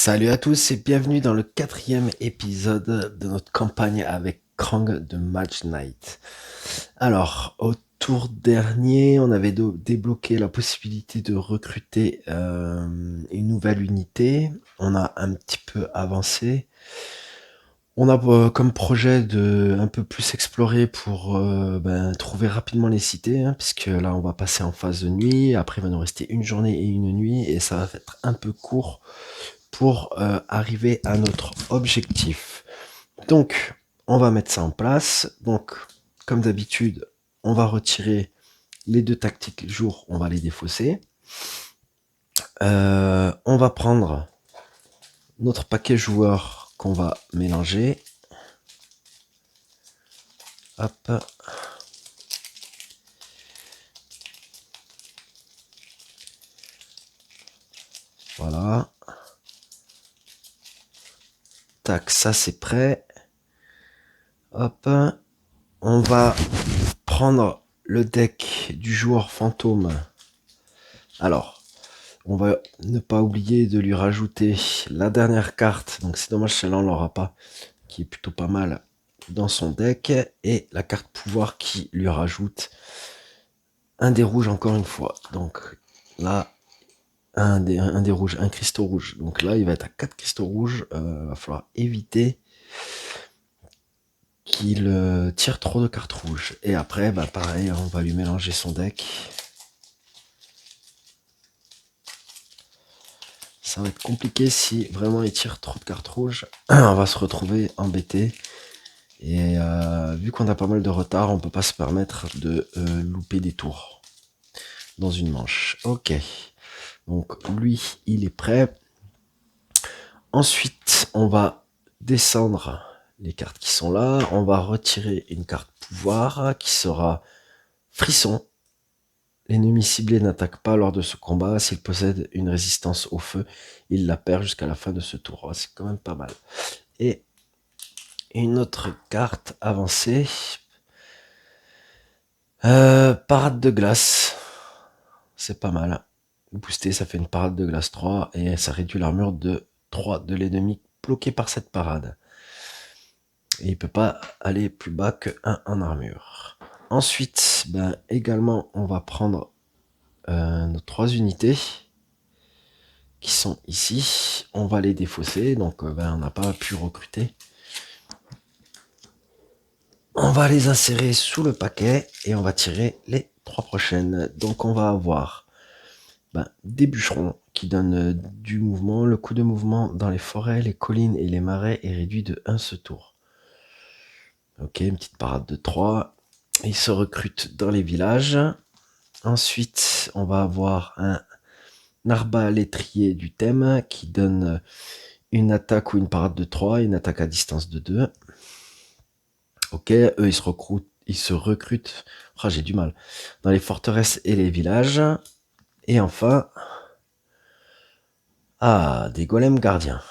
Salut à tous et bienvenue dans le quatrième épisode de notre campagne avec Krang de Match Night. Alors, au tour dernier, on avait débloqué la possibilité de recruter une nouvelle unité. On a un petit peu avancé. On a comme projet de un peu plus explorer pour trouver rapidement les cités, hein, puisque là on va passer en phase de nuit. Après, il va nous rester une journée et une nuit et ça va être un peu court pour arriver à notre objectif. Donc, on va mettre ça en place. Donc, comme d'habitude, on va retirer les deux tactiques jour, on va les défausser. On va prendre notre paquet joueur qu'on va mélanger. Hop. Voilà. Tac, ça c'est prêt. Hop. On va prendre le deck du joueur fantôme. Alors, on va ne pas oublier de lui rajouter la dernière carte. Donc c'est dommage, celle-là on l'aura pas, qui est plutôt pas mal dans son deck. Et la carte pouvoir qui lui rajoute un des rouges encore une fois. Donc là, un des rouges, un cristaux rouge. Donc là, il va être à 4 cristaux rouges. Va falloir éviter qu'il tire trop de cartes rouges. Et après, bah pareil, on va lui mélanger son deck. Ça va être compliqué si vraiment il tire trop de cartes rouges. On va se retrouver embêté. Et vu qu'on a pas mal de retard, on peut pas se permettre de louper des tours dans une manche. Ok. Donc lui, il est prêt. Ensuite, on va descendre les cartes qui sont là. On va retirer une carte pouvoir qui sera frisson. L'ennemi ciblé n'attaque pas lors de ce combat. S'il possède une résistance au feu, il la perd jusqu'à la fin de ce tour. Oh, c'est quand même pas mal. Et une autre carte avancée. Parade de glace. C'est pas mal. Booster, ça fait une parade de glace 3 et ça réduit l'armure de 3 de l'ennemi bloqué par cette parade. Et il peut pas aller plus bas que 1 en armure. Ensuite, également, on va prendre nos 3 unités qui sont ici. On va les défausser, donc on n'a pas pu recruter. On va les insérer sous le paquet et on va tirer les 3 prochaines. Donc on va avoir des bûcherons qui donnent du mouvement. Le coût de mouvement dans les forêts, les collines et les marais est réduit de 1 ce tour. Ok, une petite parade de 3. Ils se recrutent dans les villages. Ensuite, on va avoir un arbalétrier du thème qui donne une attaque ou une parade de 3 et une attaque à distance de 2. Ok, eux ils se recrutent. Oh, j'ai du mal. Dans les forteresses et les villages. Et enfin, des golems gardiens.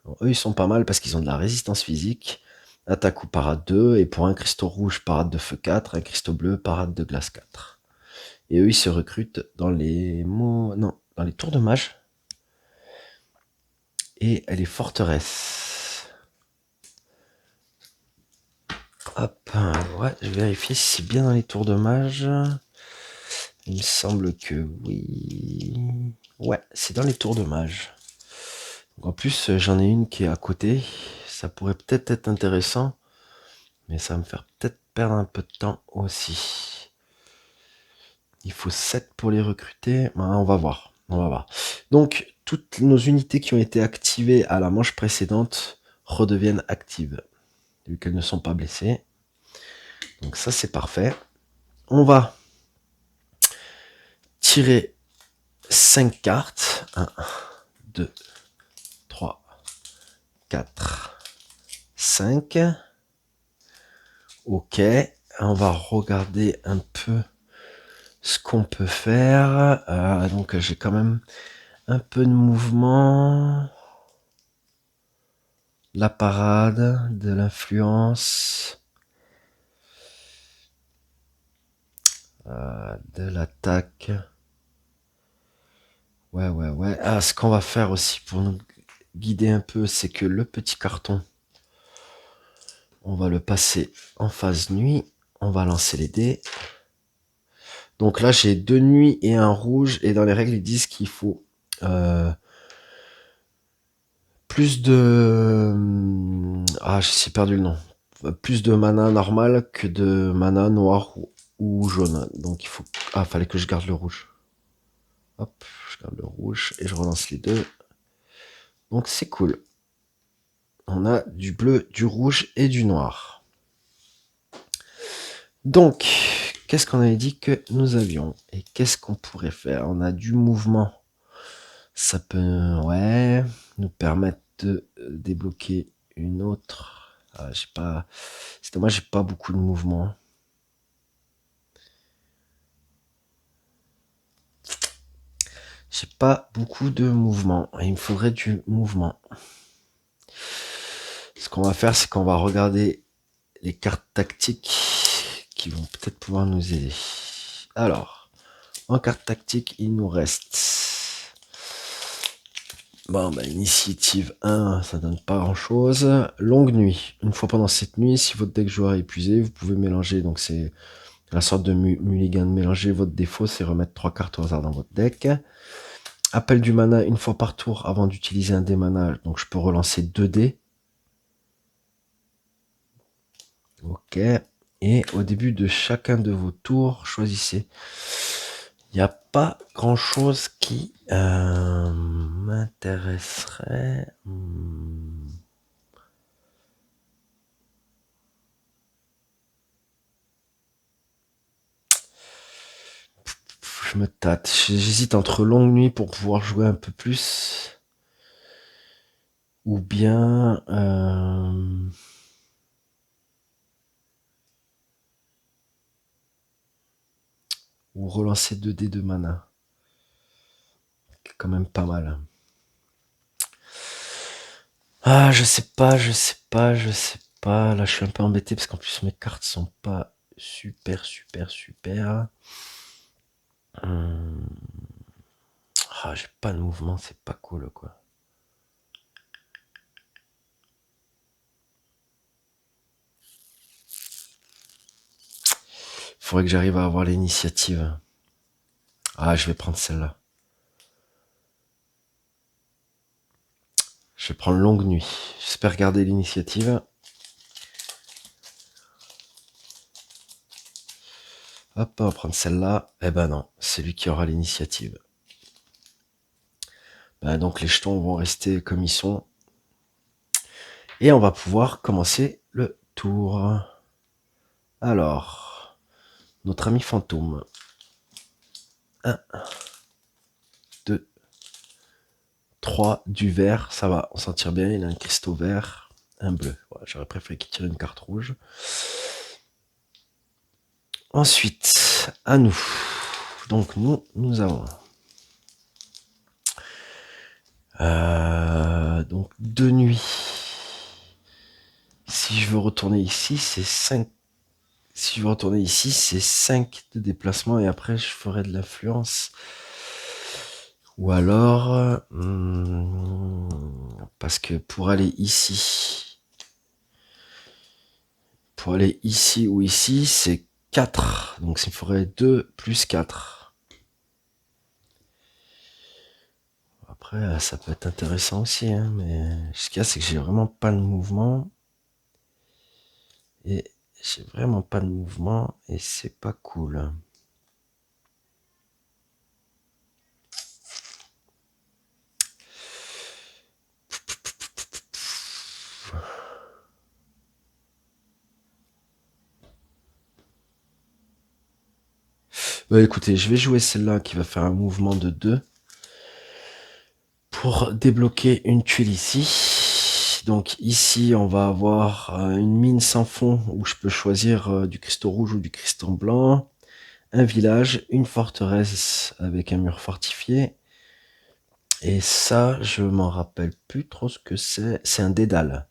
Bon, eux, ils sont pas mal parce qu'ils ont de la résistance physique. Attaque ou parade 2. Et pour un cristaux rouge, parade de feu 4. Un cristaux bleu, parade de glace 4. Et eux, ils se recrutent dans les dans les tours de mage. Et les forteresses. Hop, ouais, je vais vérifier si c'est bien dans les tours de mage. Il me semble que oui. Ouais, c'est dans les tours de mage. Donc en plus, j'en ai une qui est à côté. Ça pourrait peut-être être intéressant. Mais ça va me faire peut-être perdre un peu de temps aussi. Il faut 7 pour les recruter. On va voir. On va voir. Donc, toutes nos unités qui ont été activées à la manche précédente redeviennent actives. Vu qu'elles ne sont pas blessées. Donc ça, c'est parfait. On va tirer 5 cartes. 1, 2, 3, 4, 5. Ok. On va regarder un peu ce qu'on peut faire. Donc j'ai quand même un peu de mouvement. La parade, de l'influence. De l'attaque. Ouais. Ce qu'on va faire aussi pour nous guider un peu, c'est que le petit carton, on va le passer en phase nuit. On va lancer les dés. Donc là, j'ai 2 nuits et un rouge. Et dans les règles, ils disent qu'il faut plus de... Ah, j'ai perdu le nom. Plus de mana normal que de mana noir ou jaune. Donc il faut... Ah, fallait que je garde le rouge. Hop, je garde le rouge et je relance les deux. Donc c'est cool. On a du bleu, du rouge et du noir. Donc, qu'est-ce qu'on avait dit que nous avions? Et qu'est-ce qu'on pourrait faire? On a du mouvement. Ça peut, ouais, nous permettre de débloquer une autre. Ah, j'ai pas... C'est dommage, j'ai pas beaucoup de mouvement. J'ai pas beaucoup de mouvement. Et il me faudrait du mouvement. Ce qu'on va faire, c'est qu'on va regarder les cartes tactiques qui vont peut-être pouvoir nous aider. Alors, en carte tactique, il nous reste... Bon, bah, initiative 1, ça donne pas grand chose. Longue nuit. Une fois pendant cette nuit, si votre deck joueur est épuisé, vous pouvez mélanger. Donc, c'est la sorte de mulligan. Mélanger votre défaut, c'est remettre 3 cartes au hasard dans votre deck. Appel du mana une fois par tour avant d'utiliser un dé mana. Donc, je peux relancer 2 dés. Ok. Et au début de chacun de vos tours, choisissez. Il n'y a pas grand chose qui m'intéresserait. Je me tâte. J'hésite entre longue nuit pour pouvoir jouer un peu plus. Ou bien... ou relancer 2 dés de mana. C'est quand même pas mal. Ah, je sais pas. Là, je suis un peu embêté parce qu'en plus, mes cartes sont pas super. Ah, j'ai pas de mouvement, c'est pas cool, quoi. Faudrait que j'arrive à avoir l'initiative. Ah, je vais prendre celle-là. Je vais prendre longue nuit. J'espère garder l'initiative. Hop, on va prendre celle-là. Eh ben non, c'est lui qui aura l'initiative. Ben donc les jetons vont rester comme ils sont. Et on va pouvoir commencer le tour. Alors, notre ami fantôme. 1, 2, 3, du vert, ça va, on s'en tire bien, il a un cristaux vert, un bleu. Voilà, j'aurais préféré qu'il tire une carte rouge. Ensuite, à nous. Donc nous avons... donc 2 nuits. Si je veux retourner ici, c'est 5. Si je veux retourner ici, c'est 5 de déplacement et après je ferai de l'influence. Ou alors... parce que pour aller ici... Pour aller ici ou ici, c'est 4. Donc il faudrait 2 plus 4. Après, ça peut être intéressant aussi, hein, mais ce qu'il y a, c'est que j'ai vraiment pas de mouvement. Et j'ai vraiment pas de mouvement et c'est pas cool. Bah écoutez, je vais jouer celle-là qui va faire un mouvement de 2 pour débloquer une tuile ici. Donc ici, on va avoir une mine sans fond où je peux choisir du cristaux rouge ou du cristaux blanc. Un village, une forteresse avec un mur fortifié. Et ça, je m'en rappelle plus trop ce que c'est. C'est un dédale.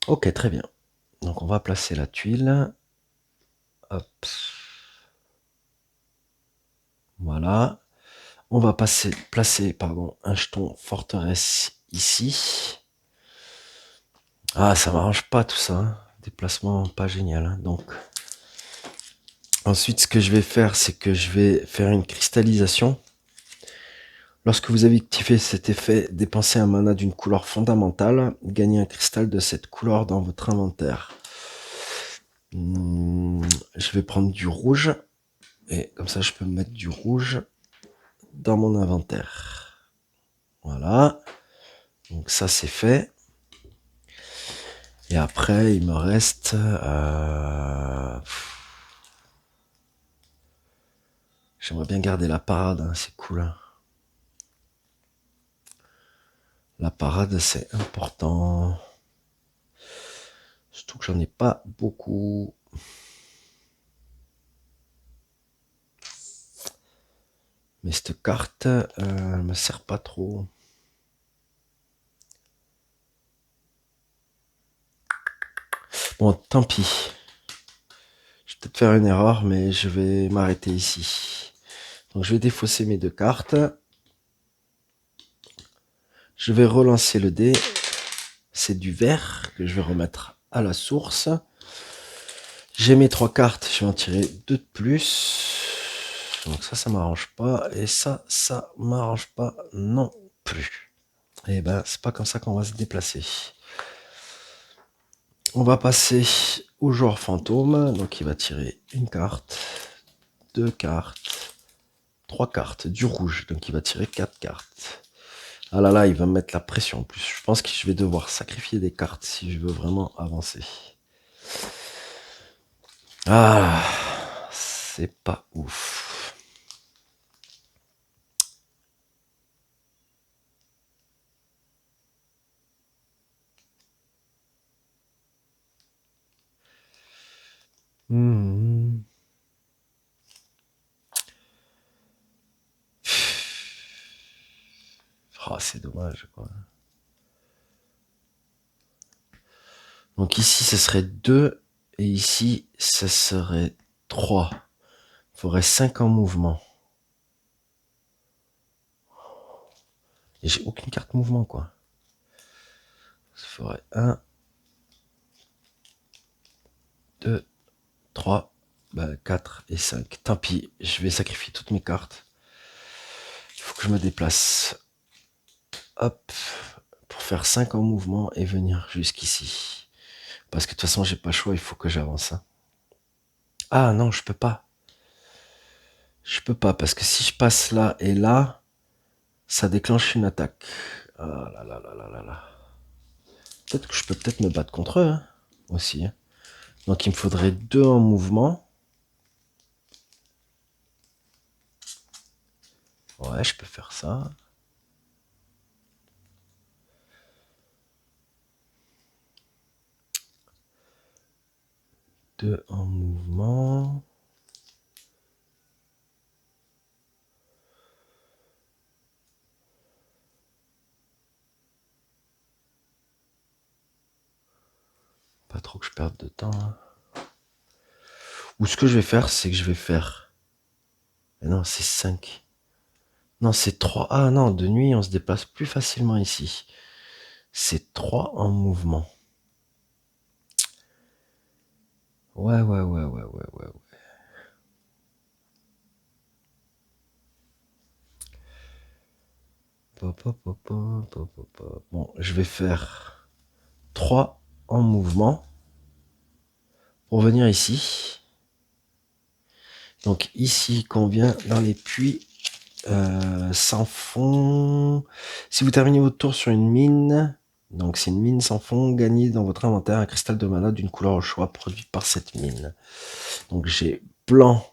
Ok, très bien. Donc on va placer la tuile. Hop. Voilà. On va placer un jeton forteresse ici. Ah, ça m'arrange pas tout ça. Hein. Déplacement pas génial. Hein. Donc, ensuite, ce que je vais faire, c'est que je vais faire une cristallisation. Lorsque vous avez activé cet effet, dépensez un mana d'une couleur fondamentale. Gagnez un cristal de cette couleur dans votre inventaire. Je vais prendre du rouge. Et comme ça, je peux mettre du rouge dans mon inventaire. Voilà. Donc ça, c'est fait. Et après, il me reste... J'aimerais bien garder la parade, hein, c'est cool. Hein. La parade, c'est important. Surtout que j'en ai pas beaucoup. Mais cette carte, elle me sert pas trop. Bon, tant pis. Je vais peut-être faire une erreur, mais je vais m'arrêter ici. Donc je vais défausser mes 2 cartes. Je vais relancer le dé. C'est du vert que je vais remettre à la source. J'ai mes 3 cartes, je vais en tirer 2 de plus. Donc ça m'arrange pas. Et ça m'arrange pas non plus. Et ben, c'est pas comme ça qu'on va se déplacer. On va passer au joueur fantôme. Donc il va tirer une carte, 2 cartes, 3 cartes, du rouge. Donc il va tirer 4 cartes. Ah là là, il va me mettre la pression en plus. Je pense que je vais devoir sacrifier des cartes si je veux vraiment avancer. Ah, c'est pas ouf. Oh, c'est dommage, quoi. Donc ici, ce serait 2. Et ici, ce serait 3. Il faudrait 5 en mouvement. Et j'ai aucune carte mouvement, quoi. Ça ferait 1, 2, 3, 4 et 5. Tant pis, je vais sacrifier toutes mes cartes. Il faut que je me déplace. Hop. Pour faire 5 en mouvement et venir jusqu'ici. Parce que de toute façon, j'ai pas le choix, il faut que j'avance. Hein. Ah non, je peux pas. Je peux pas, parce que si je passe là et là, ça déclenche une attaque. Ah là là là là là là. Peut-être que je peux peut-être me battre contre eux, hein, aussi. Hein. Donc il me faudrait 2 en mouvement. Ouais, je peux faire ça. Deux en mouvement. Pas trop que je perde de temps. Hein. Ou ce que je vais faire, c'est que je vais faire... Mais non, c'est 5. Non, c'est 3. Ah non, de nuit, on se déplace plus facilement ici. C'est 3 en mouvement. Ouais. Bon, je vais faire 3 en mouvement pour venir ici. Donc ici, qu'on vient dans les puits sans fond. Si vous terminez votre tour sur une mine, donc c'est une mine sans fond, gagnez dans votre inventaire un cristal de mana d'une couleur au choix produit par cette mine. Donc j'ai blanc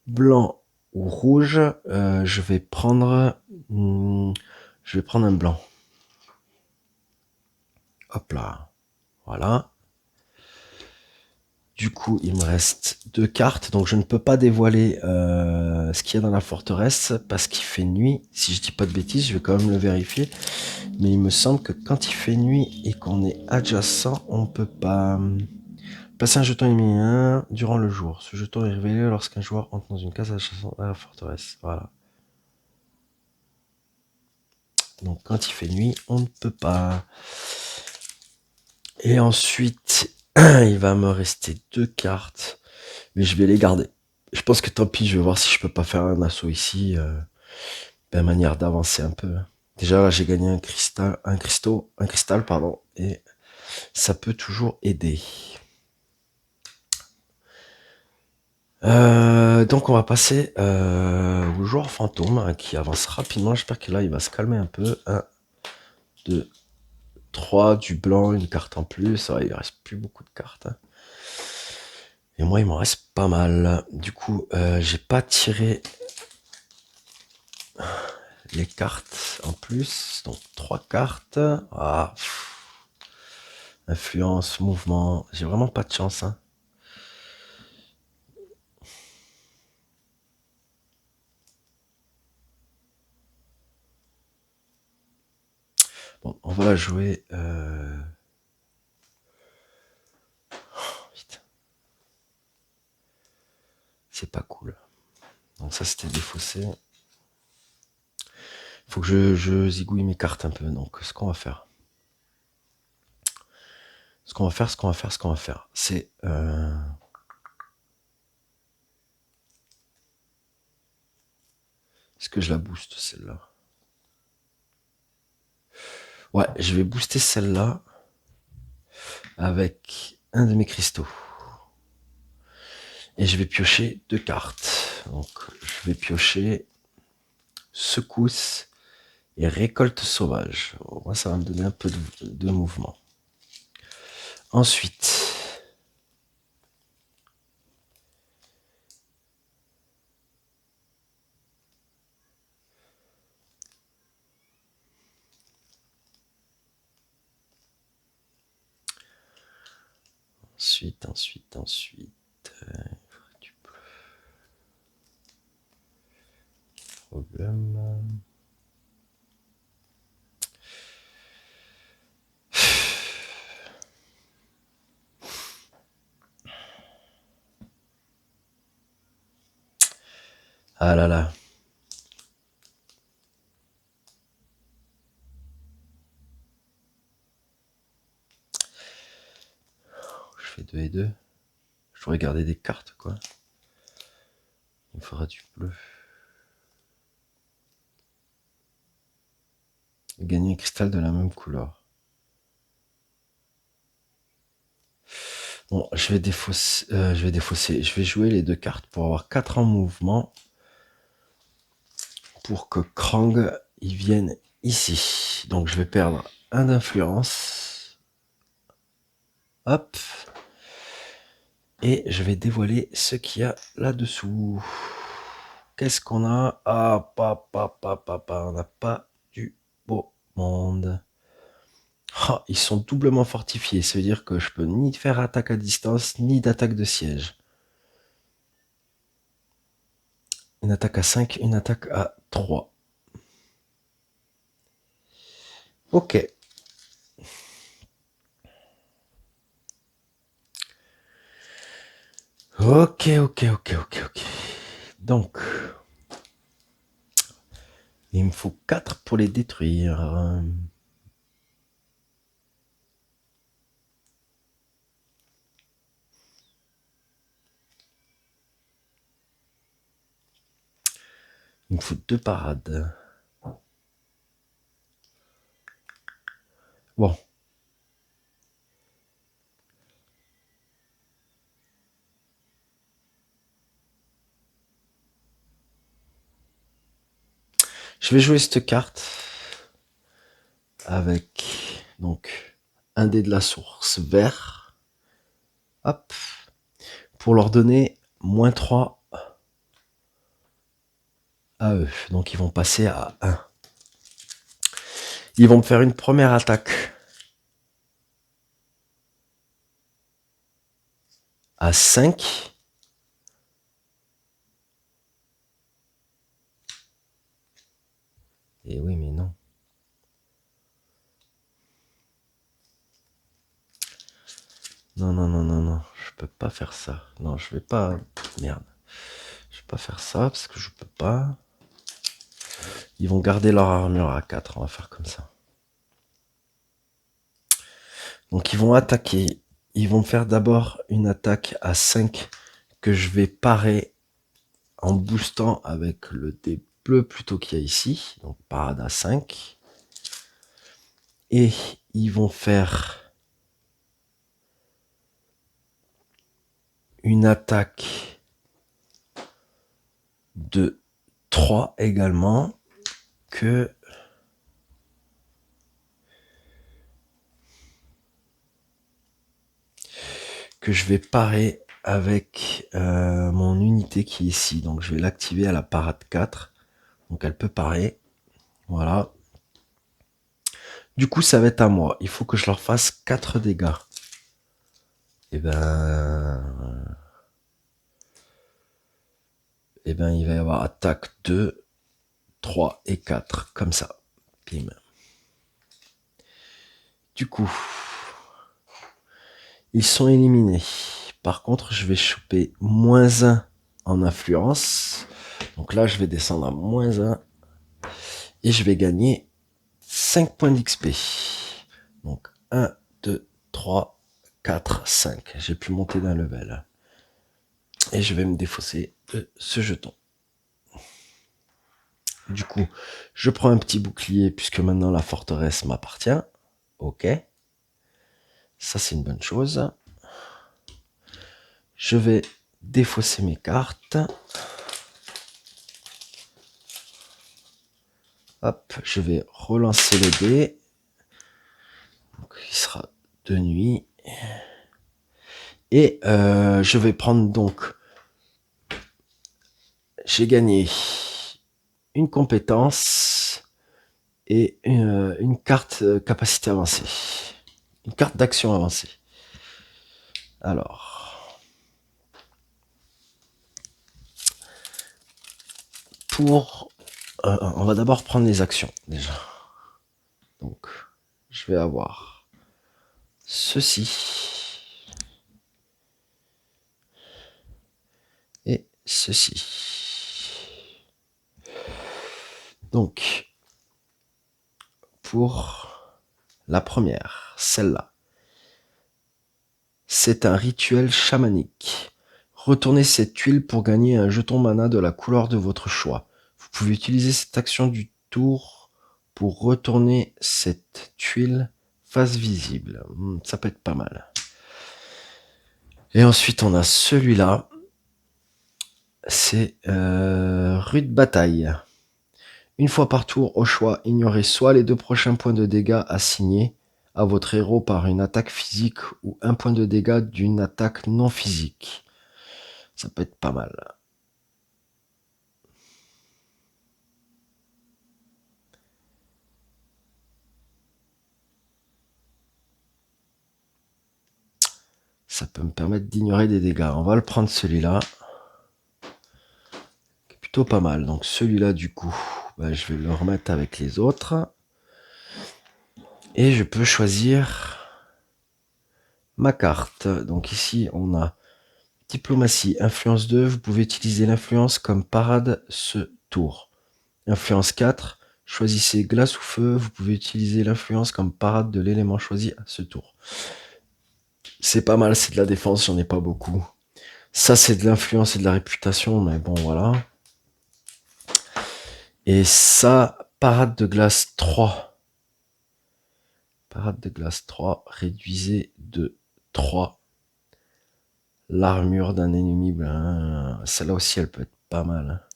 ou rouge. Je vais prendre un blanc. Hop là, voilà. Du coup, il me reste 2 cartes, donc je ne peux pas dévoiler ce qu'il y a dans la forteresse parce qu'il fait nuit. Si je dis pas de bêtises, je vais quand même le vérifier. Mais il me semble que quand il fait nuit et qu'on est adjacent, on peut pas. Passer un jeton ennemi 1 durant le jour. Ce jeton est révélé lorsqu'un joueur entre dans une case à la forteresse. Voilà. Donc quand il fait nuit, on ne peut pas. Et ensuite, il va me rester 2 cartes. Mais je vais les garder. Je pense que tant pis, je vais voir si je peux pas faire un assaut ici. Manière d'avancer un peu. Déjà là j'ai gagné un cristal pardon, et ça peut toujours aider. Donc on va passer au joueur fantôme hein, qui avance rapidement. J'espère que là il va se calmer un peu. 1, 2, 3, du blanc, une carte en plus. Ouais, il reste plus beaucoup de cartes. Hein. Et moi il m'en reste pas mal. Du coup j'ai pas tiré les cartes en plus. Donc 3 cartes. Ah, influence, mouvement. J'ai vraiment pas de chance. Hein. Bon, on va la jouer. Vite. C'est pas cool. Donc ça c'était défaussé. Faut que je zigouille mes cartes un peu. Donc ce qu'on va faire. Ce qu'on va faire. C'est... Est-ce que je la booste celle-là? Ouais, je vais booster celle-là avec un de mes cristaux. Et je vais piocher 2 cartes. Donc je vais piocher secousse et récolte sauvage. Moi ça va me donner un peu de mouvement. Ensuite... Ensuite... du problème... Ah là là. Je fais 2 et 2. Je pourrais garder des cartes, quoi. Il me faudra du bleu. Gagner un cristal de la même couleur. Bon, je vais défausser. Je vais jouer les 2 cartes pour avoir 4 en mouvement. Pour que Krang il vienne ici. Donc je vais perdre un d'influence. Hop. Et je vais dévoiler ce qu'il y a là-dessous. Qu'est-ce qu'on a? Ah, on n'a pas du beau monde. Ah, ils sont doublement fortifiés. Ça veut dire que je peux ni faire attaque à distance, ni d'attaque de siège. Une attaque à 5, une attaque à 3. Ok. Ok. Donc, il me faut 4 pour les détruire. Il me faut 2 parades. Bon. Je vais jouer cette carte avec donc un dé de la source vert. Hop. Pour leur donner -3 à eux. Donc ils vont passer à 1. Ils vont me faire une première attaque à 5. Et oui, mais non. Non, non, non, non, non. Je peux pas faire ça. Non, je vais pas... Merde. Je vais pas faire ça parce que je peux pas. Ils vont garder leur armure à 4. On va faire comme ça. Donc ils vont attaquer. Ils vont faire d'abord une attaque à 5 que je vais parer en boostant avec le dé bleu plutôt qu'il y a ici. Donc parade à 5. Et ils vont faire une attaque de 3 également que je vais parer avec mon unité qui est ici. Donc je vais l'activer à la parade 4. Donc elle peut parer. Voilà. Du coup, ça va être à moi. Il faut que je leur fasse 4 dégâts. Et ben, il va y avoir attaque 2, 3 et 4. Comme ça. Bim. Du coup, ils sont éliminés. Par contre, je vais choper -1 en influence. Donc là, je vais descendre à -1. Et je vais gagner 5 points d'XP. Donc 1, 2, 3, 4, 5. J'ai pu monter d'un level. Et je vais me défausser de ce jeton. Du coup, je prends un petit bouclier puisque maintenant la forteresse m'appartient. Ok. Ça, c'est une bonne chose. Je vais défausser mes cartes. Hop, je vais relancer le dé. Donc, il sera de nuit. Et je vais prendre donc... J'ai gagné une compétence et une carte capacité avancée. Une carte d'action avancée. Alors... on va d'abord prendre les actions, déjà. Donc, je vais avoir ceci et ceci. Donc, pour la première, celle-là, c'est un rituel chamanique. Retournez cette tuile pour gagner un jeton mana de la couleur de votre choix. Vous pouvez utiliser cette action du tour pour retourner cette tuile face visible. Ça peut être pas mal. Et ensuite, on a celui-là. C'est rude bataille. Une fois par tour, au choix, ignorez soit les 2 prochains points de dégâts assignés à votre héros par une attaque physique ou un point de dégâts d'une attaque non physique. Ça peut être pas mal. Ça peut me permettre d'ignorer des dégâts. On va le prendre celui-là. Plutôt pas mal. Donc celui-là, du coup, je vais le remettre avec les autres. Et je peux choisir ma carte. Donc ici, on a diplomatie, influence 2. Vous pouvez utiliser l'influence comme parade ce tour. Influence 4. Choisissez glace ou feu. Vous pouvez utiliser l'influence comme parade de l'élément choisi à ce tour. C'est pas mal, c'est de la défense, j'en ai pas beaucoup. Ça, c'est de l'influence et de la réputation, mais bon, voilà. Et ça, parade de glace 3. Parade de glace 3, réduisez de 3 l'armure d'un ennemi. Celle-là aussi, elle peut être pas mal.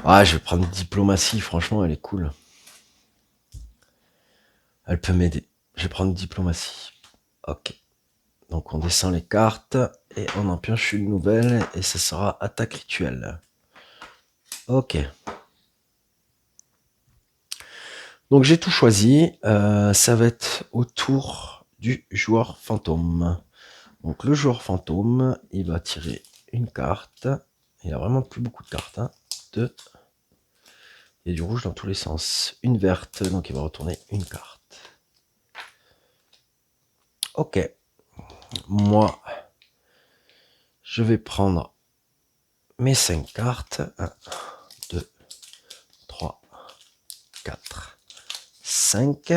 Ah, je vais prendre diplomatie, franchement, elle est cool. Elle peut m'aider. Je vais prendre diplomatie. Ok. Donc on descend les cartes et on en pioche une nouvelle et ce sera attaque rituelle. Ok. Donc j'ai tout choisi. Ça va être au tour du joueur fantôme. Donc le joueur fantôme, il va tirer une carte. Il a vraiment plus beaucoup de cartes. 2, Il y a du rouge dans tous les sens. Une verte, donc il va retourner une carte. Ok. Moi, je vais prendre mes 5 cartes. 1, 2, 3, 4, 5.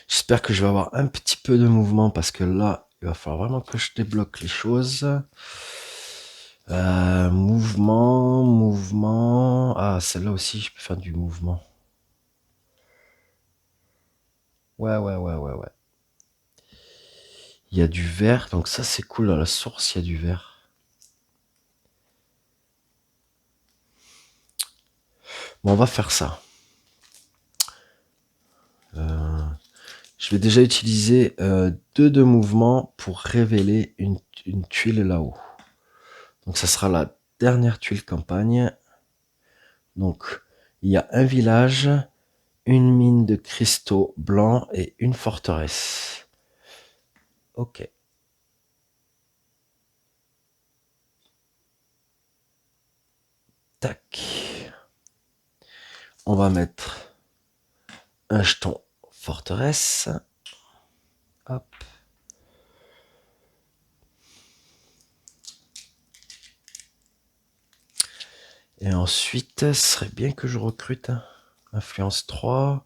J'espère que je vais avoir un petit peu de mouvement parce que là, il va falloir vraiment que je débloque les choses. Mouvement. Ah, celle-là aussi, je peux faire du mouvement. Ouais. Il y a du vert, donc ça c'est cool. Dans la source, il y a du vert. Bon, on va faire ça. Je vais déjà utiliser 2 de mouvement pour révéler une tuile là-haut. Donc ça sera la dernière tuile campagne. Donc il y a un village, une mine de cristaux blancs et une forteresse. Ok. Tac. On va mettre un jeton forteresse. Hop. Et ensuite, ce serait bien que je recrute influence 3.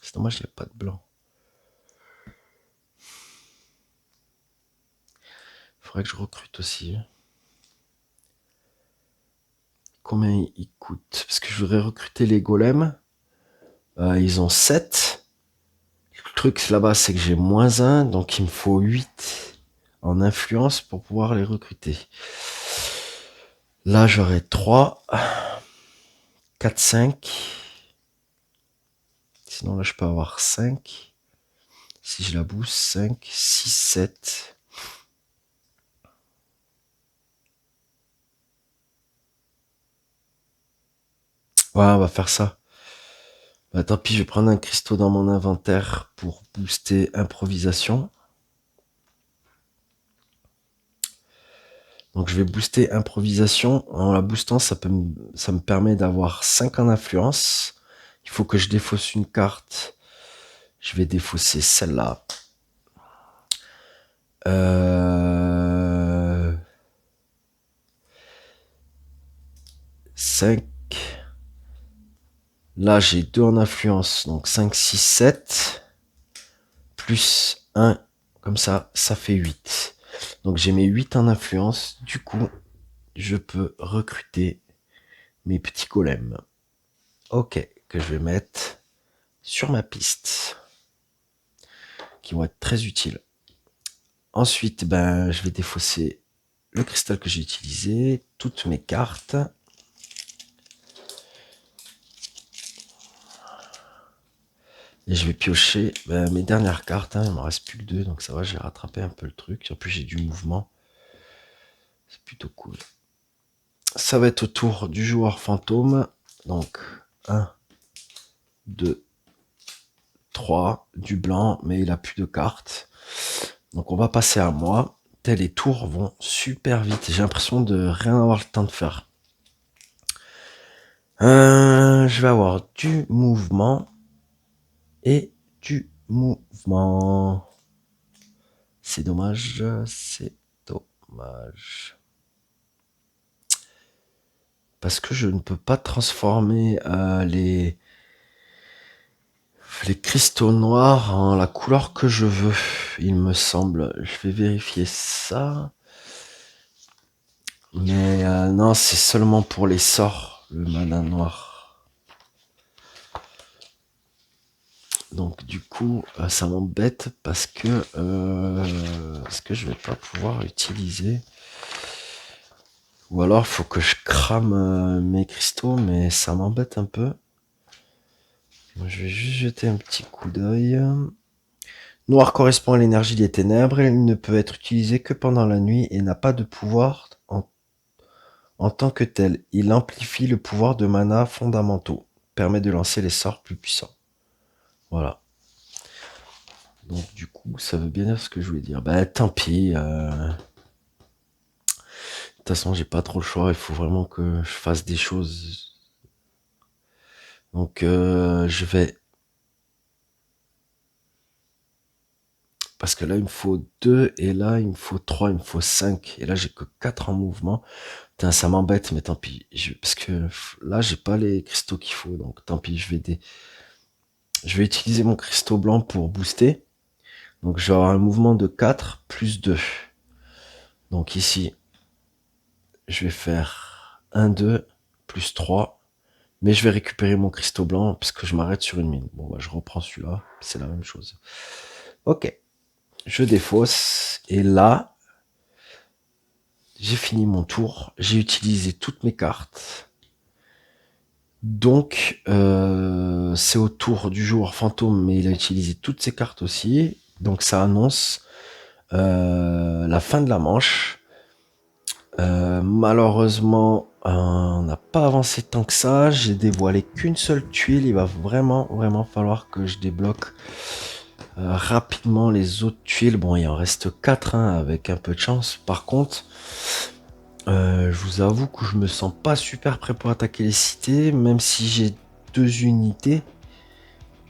C'est dommage, il n'y a pas de blanc. Il faudrait que je recrute aussi. Combien ils coûtent? Parce que je voudrais recruter les golems. Ils ont 7. Le truc là-bas, c'est que j'ai -1, donc il me faut 8 en influence pour pouvoir les recruter. Là, j'aurai 3, 4, 5. Sinon, là, je peux avoir 5. Si je la booste, 5, 6, 7. Ouais, on va faire ça. Bah, tant pis, je vais prendre un cristaux dans mon inventaire pour booster improvisation. Donc je vais booster improvisation. En la boostant, ça me permet d'avoir 5 en influence. Il faut que je défausse une carte. Je vais défausser celle-là. 5. Là, j'ai 2 en influence. Donc 5, 6, 7. Plus 1. Comme ça fait 8. Donc j'ai mes 8 en influence. Du coup, je peux recruter mes petits golems. Ok, que je vais mettre sur ma piste. Qui vont être très utiles. Ensuite, je vais défausser le cristal que j'ai utilisé, toutes mes cartes. Et je vais piocher mes dernières cartes. Il m'en reste plus que 2, donc ça va, j'ai rattrapé un peu le truc. En plus, j'ai du mouvement. C'est plutôt cool. Ça va être au tour du joueur fantôme. Donc, 1, 2, 3, du blanc, mais il a plus de cartes. Donc, on va passer à moi. Les tours vont super vite. J'ai l'impression de rien avoir le temps de faire. Je vais avoir du mouvement et du mouvement. C'est dommage, c'est dommage. Parce que je ne peux pas transformer les cristaux noirs en la couleur que je veux, il me semble. Je vais vérifier ça. Mais non, c'est seulement pour les sorts, le mana noir. Donc du coup, ça m'embête parce que je vais pas pouvoir utiliser. Ou alors, il faut que je crame mes cristaux, mais ça m'embête un peu. Moi, je vais juste jeter un petit coup d'œil. Noir correspond à l'énergie des ténèbres. Il ne peut être utilisé que pendant la nuit et n'a pas de pouvoir en tant que tel. Il amplifie le pouvoir de mana fondamentaux. Permet de lancer les sorts plus puissants. Voilà. Donc du coup, ça veut bien dire ce que je voulais dire. Tant pis. façon, j'ai pas trop le choix. Il faut vraiment que je fasse des choses. Donc, je vais... Parce que là, il me faut 2, et là, il me faut 3, il me faut 5. Et là, j'ai que 4 en mouvement. Putain, ça m'embête, mais tant pis. Parce que là, j'ai pas les cristaux qu'il faut, donc tant pis, je vais utiliser mon cristaux blanc pour booster. Donc, je vais avoir un mouvement de 4 plus 2. Donc ici, je vais faire 1, 2, plus 3. Mais je vais récupérer mon cristaux blanc, parce que je m'arrête sur une mine. Bon, bah, je reprends celui-là, c'est la même chose. Ok, je défausse, et là, j'ai fini mon tour, j'ai utilisé toutes mes cartes. Donc, c'est au tour du joueur fantôme, mais il a utilisé toutes ses cartes aussi. Donc, ça annonce la fin de la manche. Malheureusement, on n'a pas avancé tant que ça. J'ai dévoilé qu'une seule tuile. Il va vraiment falloir que je débloque rapidement les autres tuiles. Bon, il en reste 4 hein, avec un peu de chance. Par contre, je vous avoue que je me sens pas super prêt pour attaquer les cités, même si j'ai 2 unités,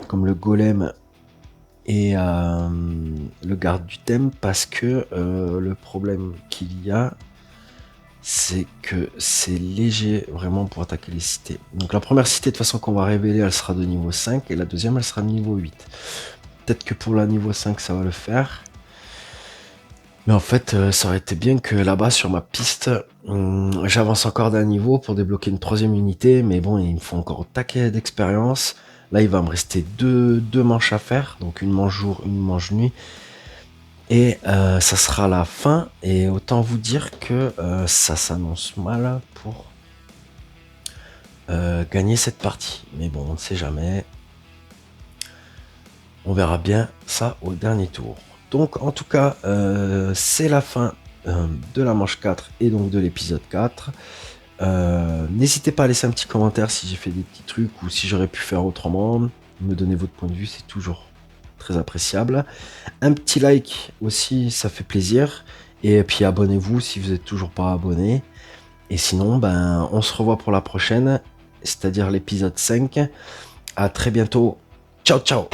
comme le golem et le garde du thème, parce que le problème qu'il y a, c'est que c'est léger vraiment pour attaquer les cités. Donc la première cité de toute façon qu'on va révéler, elle sera de niveau 5, et la deuxième elle sera de niveau 8. Peut-être que pour la niveau 5 ça va le faire. Mais en fait, ça aurait été bien que là-bas, sur ma piste, j'avance encore d'un niveau pour débloquer une 3e unité. Mais bon, il me faut encore au taquet d'expérience. Là, il va me rester deux manches à faire. Donc une manche jour, une manche nuit. Et ça sera la fin. Et autant vous dire que ça s'annonce mal pour gagner cette partie. Mais bon, on ne sait jamais. On verra bien ça au dernier tour. Donc en tout cas, c'est la fin de la manche 4 et donc de l'épisode 4. N'hésitez pas à laisser un petit commentaire si j'ai fait des petits trucs ou si j'aurais pu faire autrement. Me donner votre point de vue, c'est toujours très appréciable. Un petit like aussi, ça fait plaisir. Et puis abonnez-vous si vous n'êtes toujours pas abonné. Et sinon, ben, on se revoit pour la prochaine, c'est-à-dire l'épisode 5. À très bientôt. Ciao, ciao!